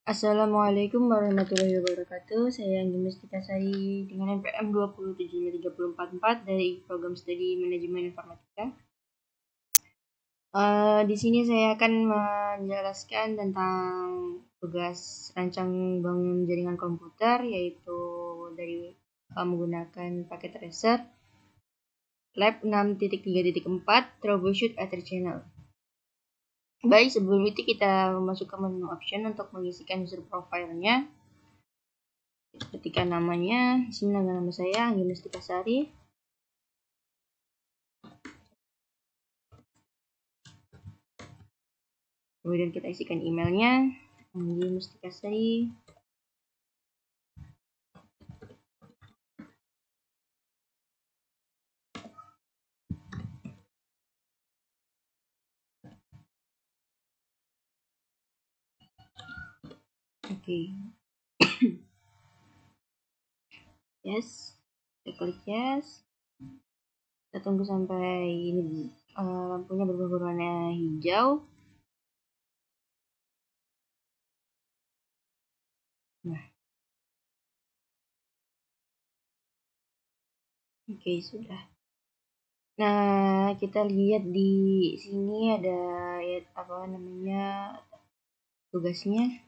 Assalamualaikum warahmatullahi wabarakatuh. Saya Anggi Mustika Sari dengan NPM 2730444 dari Program Studi Manajemen Informatika. Di sini saya akan menjelaskan tentang tugas rancang bangun jaringan komputer, yaitu dari menggunakan paket Tracer Lab 6.3.4 Troubleshoot Ether Channel. Baik, sebelum itu kita masuk ke menu option untuk mengisikan user profile-nya. Ketikkan namanya, di sini nama saya Anggi Mustika Sari. Kemudian kita isikan emailnya, Anggi Mustika Sari. Oke. Yes, kita klik yes. Kita tunggu sampai ini lampunya berubah berwarna hijau. Nah, oke, sudah. Nah, kita lihat di sini ada tugasnya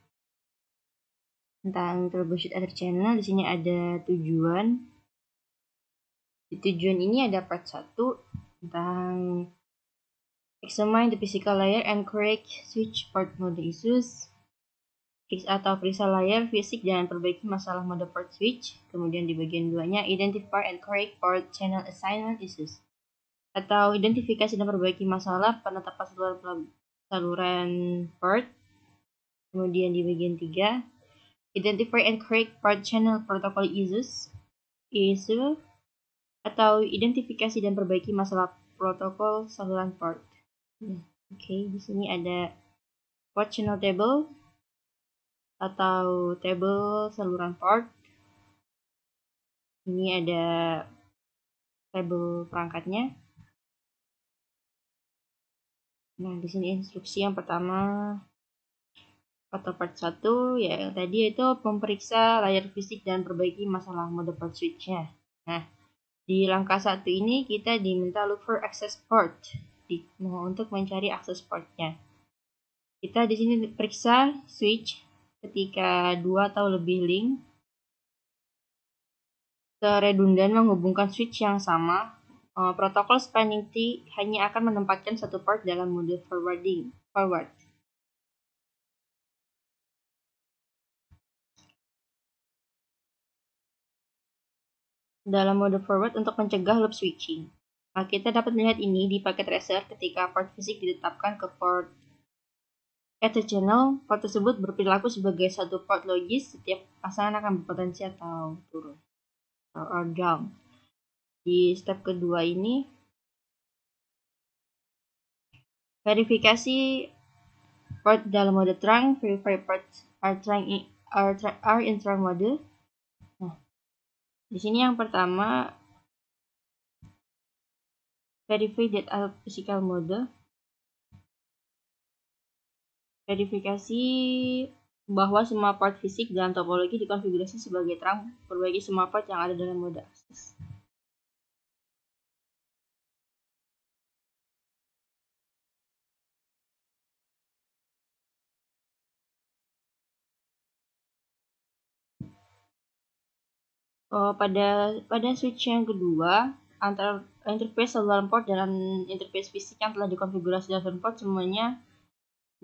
tentang troubleshoot Ether Channel. Di sini ada tujuan. Di tujuan ini ada part 1 tentang examine the physical layer and correct switch port mode issues. Fix atau periksa layar fisik dan perbaiki masalah mode port switch. Kemudian di bagian 2-nya identify and correct port channel assignment issues, atau identifikasi dan perbaiki masalah penetapan saluran port. Kemudian di bagian 3, identify and correct port channel protocol issues, atau identifikasi dan perbaiki masalah protokol saluran port. Oke, di sini ada port channel table atau table saluran port. Ini ada tabel perangkatnya. Nah, di sini instruksi yang pertama atau part 1 ya tadi itu memeriksa layar fisik dan perbaiki masalah mode port switch-nya. Nah, di langkah 1 ini kita diminta look for access port untuk mencari akses portnya. Kita di sini periksa switch ketika 2 atau lebih link redundan menghubungkan switch yang sama. Protokol spanning tree hanya akan menempatkan satu port dalam mode forward. Dalam mode forward untuk mencegah loop switching. Nah, kita dapat melihat ini di paket tracer ketika port fisik ditetapkan ke port Ether channel, port tersebut berperilaku sebagai satu port logis. Setiap pasangan akan berpotensi atau turun or down. Di step kedua ini verifikasi port dalam mode trunk, verify ports are in trunk mode. Nah, di sini yang pertama verify that are physical mode. Verifikasi bahwa semua port fisik dalam topologi dikonfigurasi sebagai trunk, perbaiki semua port yang ada dalam mode akses. Pada switch yang kedua, antara interface saluran port dan interface fisik yang telah dikonfigurasi dalam port semuanya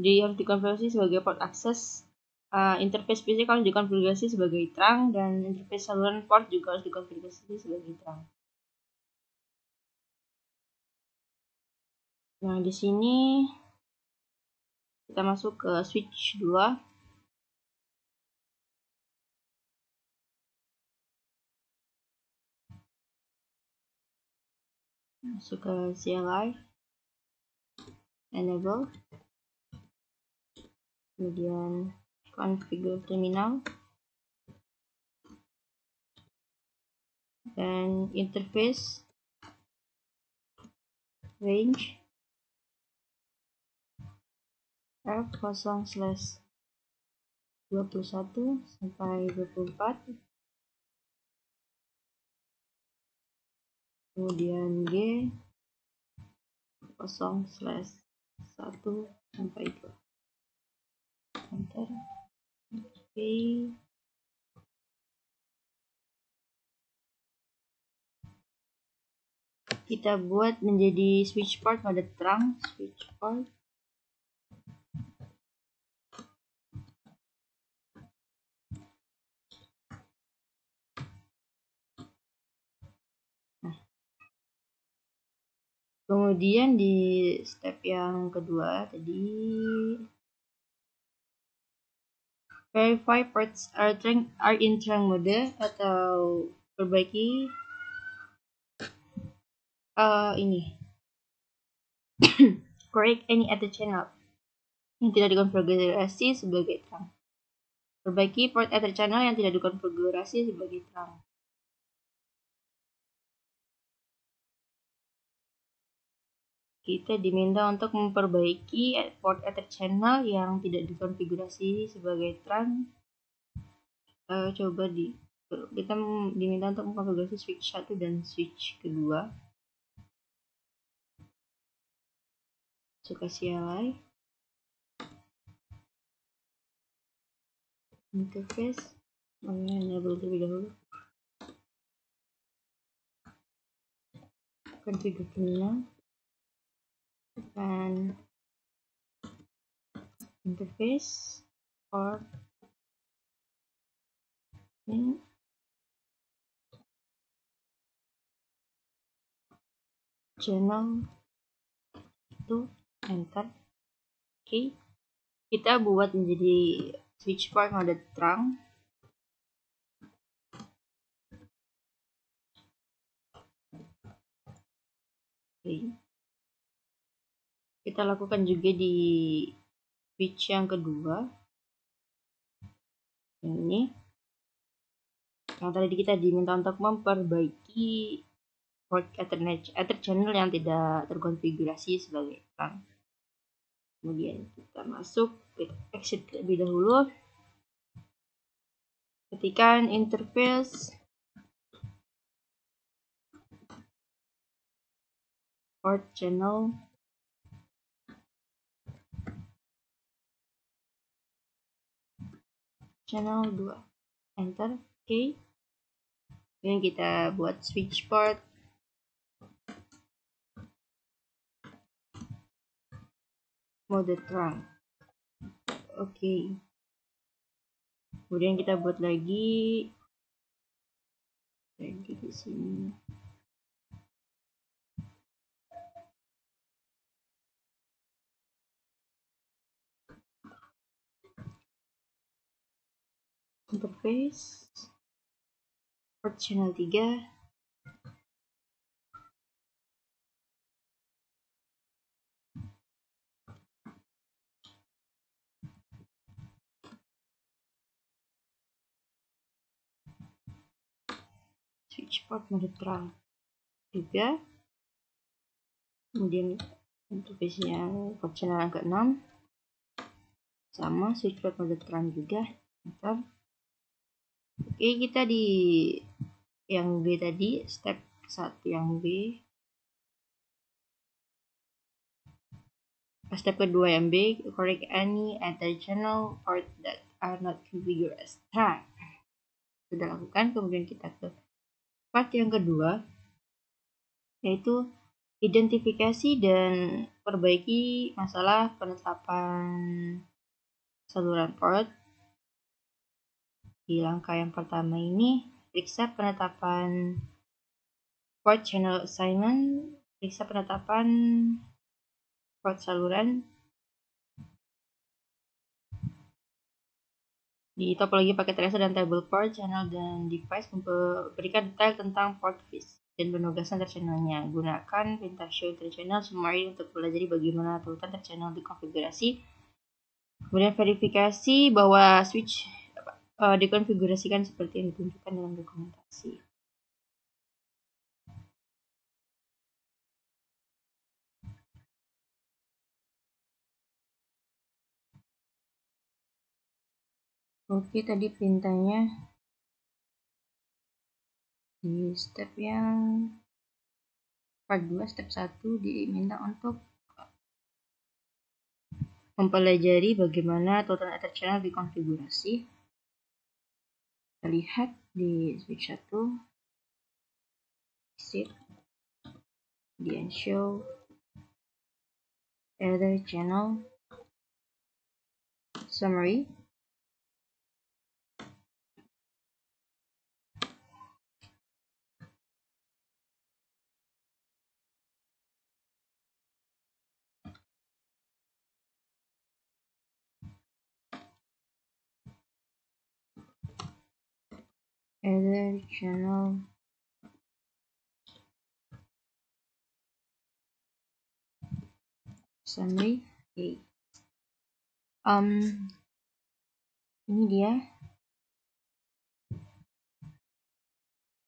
harus dikonfigurasi sebagai port akses. Interface fisik harus dikonfigurasi sebagai trunk dan interface saluran port juga harus dikonfigurasi sebagai trunk. Nah, di sini kita masuk ke switch 2. Masuk ke CLI, enable, kemudian configure terminal, dan interface range F0/. 21 sampai 24, kemudian G 0/1 sampai 2, enter. Oke, kita buat menjadi switch port mode terang, switch port. Kemudian di step yang kedua tadi, verify ports are in terang mode atau perbaiki ini correct any ether channel yang tidak dikonfigurasi sebagai terang. Perbaiki port ether channel yang tidak dikonfigurasi sebagai terang. Kita diminta untuk memperbaiki port ether channel yang tidak dikonfigurasi sebagai terang. Kita diminta untuk mengkonfigurasi switch 1 dan switch kedua. Kasih CLI interface, enable terlebih dahulu. Configure terminal dan interface or ini channel itu, enter. Oke, kita buat menjadi switch port mode terang. Oke, kita lakukan juga di switch yang kedua, ini yang tadi kita diminta untuk memperbaiki port ether channel yang tidak terkonfigurasi sebagai terang. Kemudian kita masuk, kita exit terlebih dahulu, ketikkan interface port channel channel 2, enter. Oke, kemudian kita buat switch port mode terang. Oke, kemudian kita buat lagi di sini. Interface port channel 3, switch port mode terang juga. Kemudian interface-nya port channel yang ke-6 sama, switch port mode terang juga, enter. Oke, kita di yang B tadi, step 1 yang B, step kedua yang B, correct any ether channel port that are not configured as terang. Sudah lakukan. Kemudian kita ke part yang kedua, yaitu identifikasi dan perbaiki masalah penetapan saluran port. Di langkah yang pertama ini, periksa penetapan port channel assignment, periksa penetapan port saluran di topologi paket tracer dan table port channel dan device, memberikan detail tentang port fish dan penugasan terchannelnya. Gunakan perintah show terchannel summary untuk pelajari bagaimana tautan terchannel dikonfigurasi. Kemudian verifikasi bahwa switch dikonfigurasikan seperti yang ditunjukkan dalam dokumentasi. Oke, tadi perintahnya di step yang part 2, step 1 diminta untuk mempelajari bagaimana total ether channel dikonfigurasi. Kita lihat di switch 1, set di show ether channel summary. Ether channel summary. Okay. Ini dia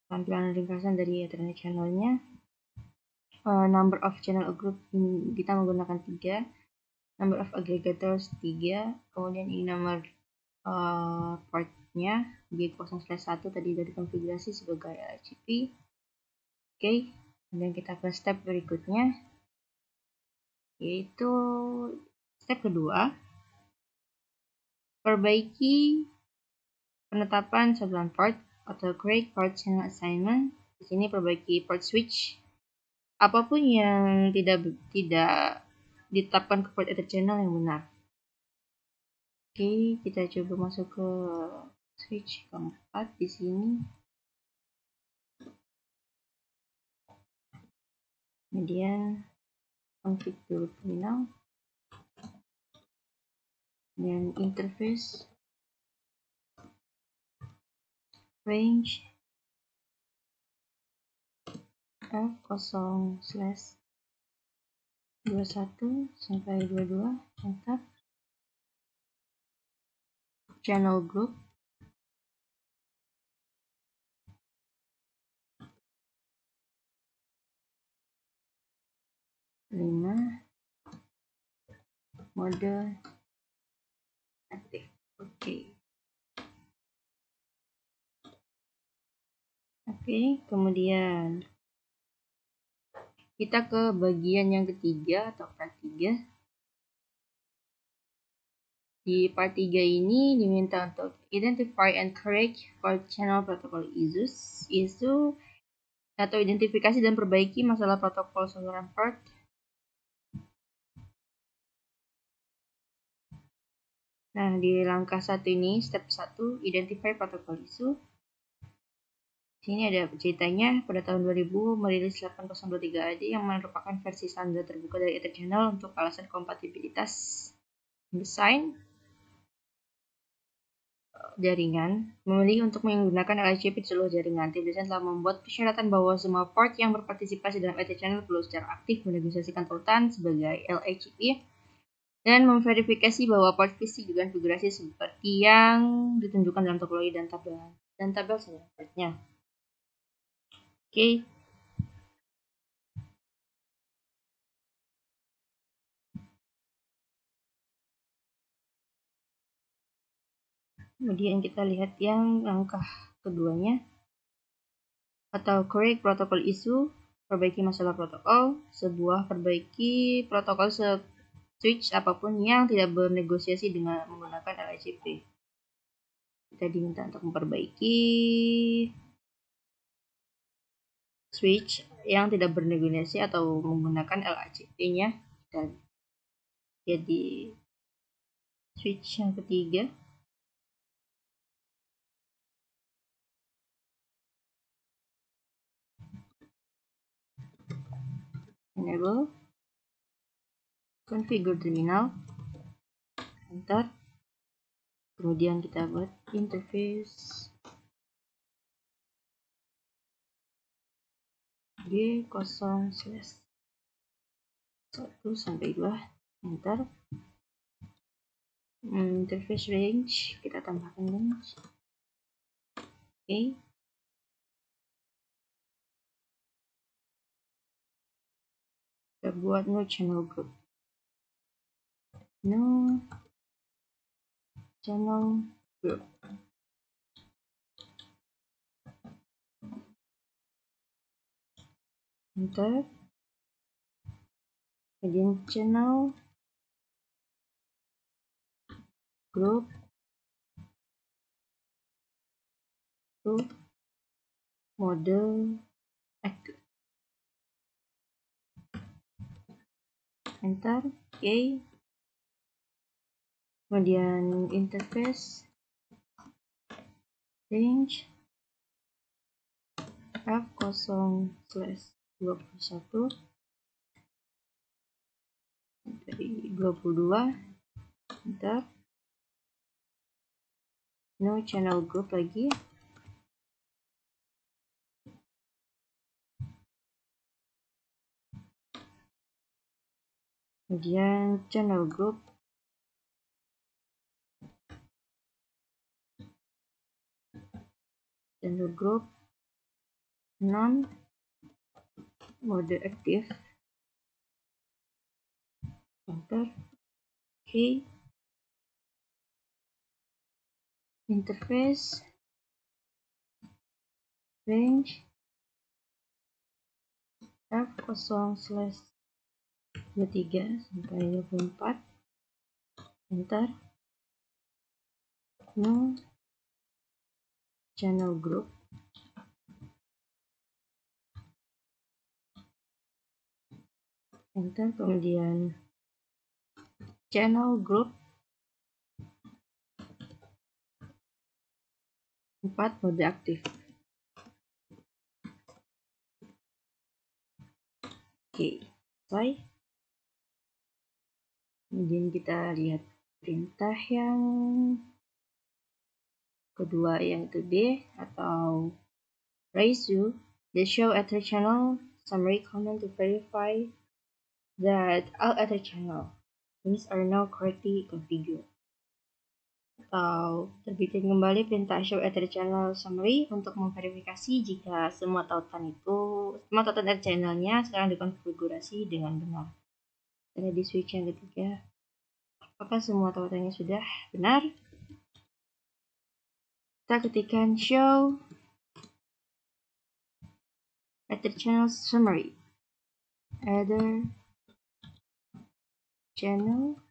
tampilan ringkasan dari Ethernet channelnya. Number of channel group kita menggunakan 3, number of aggregators 3, kemudian ini nomor portnya G0/1 tadi dari konfigurasi sebagai LHCP. Oke, kemudian kita ke step berikutnya, yaitu step kedua, perbaiki penetapan saluran port atau create port channel assignment. Di sini perbaiki port switch apapun yang tidak ditetapkan ke port ether channel yang benar. Oke, kita coba masuk ke switch keempat di sini. Kemudian config dulu terminal. Dan interface range F0/21 sampai 22, enter. Channel group mode aktif. Oke, kemudian kita ke bagian yang ketiga atau part 3. Di part 3 ini diminta untuk identify and correct port channel protocol issues atau identifikasi dan perbaiki masalah protokol saluran port. Nah, di langkah 1 ini, step 1, identify protocol issue. Sini ada ceritanya, pada tahun 2000 merilis 8023 AD yang merupakan versi standar terbuka dari Ether channel untuk alasan kompatibilitas desain jaringan, memilih untuk menggunakan LHCP di seluruh jaringan. Tim desain telah membuat persyaratan bahwa semua port yang berpartisipasi dalam Ether channel perlu secara aktif menegosiasikan tautan sebagai LHCP dan memverifikasi bahwa port fisik dikonfigurasi seperti yang ditunjukkan dalam topologi dan tabel saluran portnya. Oke. Kemudian kita lihat yang langkah keduanya atau correct protocol issue, perbaiki masalah protokol, perbaiki protokol switch apapun yang tidak bernegosiasi dengan menggunakan LHCP. Kita diminta untuk memperbaiki switch yang tidak bernegosiasi atau menggunakan LHCP-nya, dan jadi switch yang ketiga. Enable, configure terminal, enter. Kemudian kita buat interface G0/1 sampai 2, enter. Interface range, kita tambahkan range. Oke. Kita buat new channel group. New channel group. Enter. Kemudian channel group to mode active. Enter. Oke. Kemudian interface range F0/21 dari 22. Enter. No channel group lagi. Kemudian channel group non mode aktif. Enter. Oke. Interface range F0/23 sampai 24. Enter. No channel group. Enter. Kemudian channel group 4 mode aktif. Oke, selesai. Kemudian kita lihat perintah yang kedua, yang itu B atau raise you the show ether channel summary command to verify that all ether channel pins are now correctly configured. Atau terbitkan kembali perintah show ether channel summary untuk memverifikasi jika semua tautan ether channelnya sekarang dikonfigurasi dengan benar. Ada di switch yang ketiga. Apakah semua tautannya sudah benar? Kita ketikkan show ether channel summary. Ether channel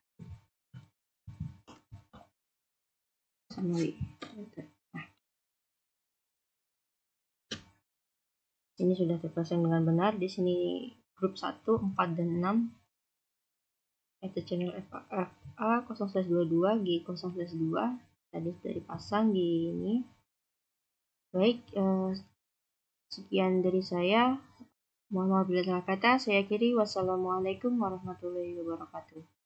summary. Nah, ini sudah terpasang dengan benar. Di sini grup 1, 4, dan 6. Ether channel FA 0/22, G 0/2. Tadi sudah dipasang di ini. Baik, sekian dari saya. Mohon maaf bila salah kata. Saya akhiri. Wassalamualaikum warahmatullahi wabarakatuh.